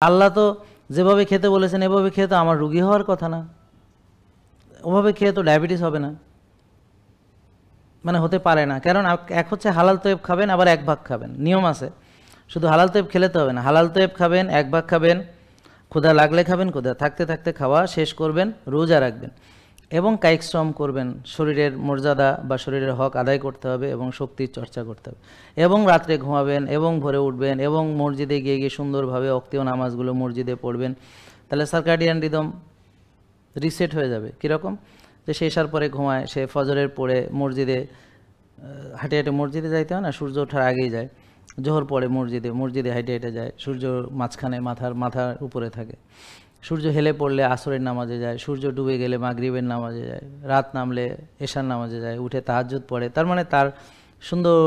আল্লাহ তো যেভাবে খেতে বলেছেন এভাবে খেয়ে তো আমার রোগী হওয়ার কথা না, ওভাবে খেয়ে তো ডায়াবেটিস হবে না, মানে হতে পারে না। কারণ এক হচ্ছে হালাল তৈব খাবেন, আবার এক ভাগ খাবেন, নিয়ম আছে। শুধু হালাল তৈব খেলে তো হবে না, হালাল তৈব খাবেন, এক ভাগ খাবেন, ক্ষুধা লাগলে খাবেন, ক্ষুধা থাকতে থাকতে খাওয়া শেষ করবেন, রোজা রাখবেন এবং কায়িক শ্রম করবেন, শরীরের মর্যাদা বা শরীরের হক আদায় করতে হবে এবং শক্তির চর্চা করতে হবে, এবং রাত্রে ঘুমাবেন এবং ভোরে উঠবেন এবং মসজিদে গিয়ে গিয়ে সুন্দরভাবে অক্তীয় নামাজগুলো মসজিদে পড়বেন। তাহলে সার্কাডিয়ান রিদম রিসেট হয়ে যাবে। কীরকম? যে সে এসার পরে ঘুমায়, সে ফজরের পরে মসজিদে হাঁটে হাঁটে মসজিদে যাইতে হয় না, সূর্য ওঠার আগেই যায়, জোহর পরে মসজিদে হাঁটে হেঁটে যায়, সূর্য মাঝখানে মাথার উপরে থাকে, সূর্য হেলে পড়লে আসরের নামাজে যায়, সূর্য ডুবে গেলে মাগরিবের নামাজে যায়, রাত নামলে এশার নামাজে যায়, উঠে তাহাজ্জুদ পড়ে। তার মানে তার সুন্দর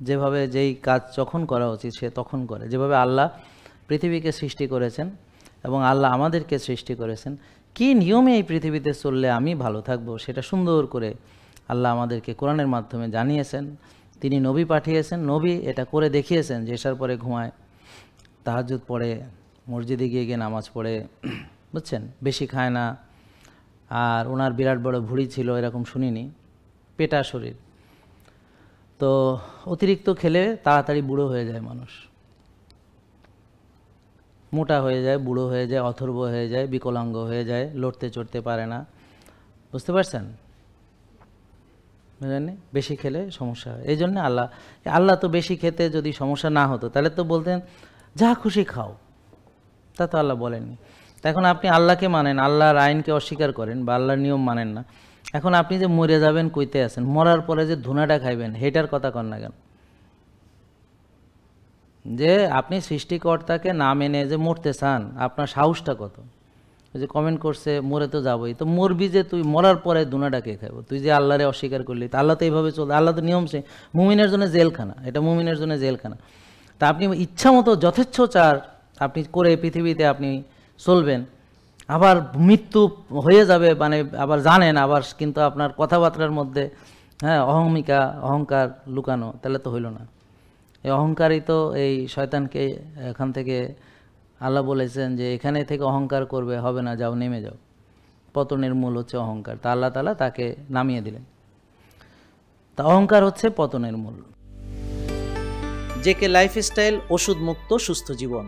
যেভাবে যেই কাজ যখন করা উচিত সে তখন করে, যেভাবে আল্লাহ পৃথিবীকে সৃষ্টি করেছেন এবং আল্লাহ আমাদেরকে সৃষ্টি করেছেন, কী নিয়মে এই পৃথিবীতে চললে আমি ভালো থাকবো সেটা সুন্দর করে আল্লাহ আমাদেরকে কোরআনের মাধ্যমে জানিয়েছেন। তিনি নবী পাঠিয়েছেন, নবী এটা করে দেখিয়েছেন যে এশার পরে ঘুমায়, তাহাজ্জুদ পড়ে, মসজিদে গিয়ে গিয়ে নামাজ পড়ে, বুঝছেন, বেশি খায় না। আর ওনার বিরাট বড় ভুঁড়ি ছিল এরকম শুনিনি, পেটা শরীর। তো অতিরিক্ত খেলে তাড়াতাড়ি বুড়ো হয়ে যায় মানুষ, মোটা হয়ে যায়, বুড়ো হয়ে যায়, অথর্ব হয়ে যায়, বিকলাঙ্গ হয়ে যায়, লড়তে চড়তে পারে না। বুঝতে পারছেন? বুঝলেন? বেশি খেলে সমস্যা হয়। এই জন্য আল্লাহ তো বেশি খেতে যদি সমস্যা না হতো তাহলে তো বলতেন যা খুশি খাও, তা তো আল্লাহ বলেননি। তা এখন আপনি আল্লাহকে মানেন, আল্লাহর আইনকে অস্বীকার করেন বা আল্লাহর নিয়ম মানেন না। এখন আপনি যে মরে যাবেন কইতে আছেন, মরার পরে যে ধুনাটা খাইবেন হেটার কথা কন না কেন? যে আপনি সৃষ্টিকর্তাকে না মেনে যে মরতে চান, আপনার সাহসটা কত? ওই যে কমেন্ট করছে মরে তো যাবোই, তো মরবি যে তুই, মরার পরে দুনাটা কে খাবো? তুই যে আল্লাহরে অস্বীকার করলি, তা আল্লাহ তো এইভাবে চলতে, আল্লাহ তো নিয়ম সে মুমিনের জন্য জেলখানা, এটা মুমিনের জন্য জেলখানা। তা আপনি ইচ্ছা মতো যথেচ্ছাচার আপনি করে পৃথিবীতে আপনি চলবেন, আবার মৃত্যু হয়ে যাবে, মানে আবার জানেন, আবার কিন্তু আপনার কথাবার্তার মধ্যে অহংকার লুকানো, তাহলে তো হইল না। এই অহংকারই তো এই শয়তানকে এখান থেকে আল্লাহ বলেছেন যে এখানে থেকে অহংকার করবে, হবে না, যাও নেমে যাও, পতনের মূল হচ্ছে অহংকার। তা আল্লাহ তাআলা তাকে নামিয়ে দিলেন। তা অহংকার হচ্ছে পতনের মূল। জেকে লাইফস্টাইল, ওষুধ মুক্ত সুস্থ জীবন।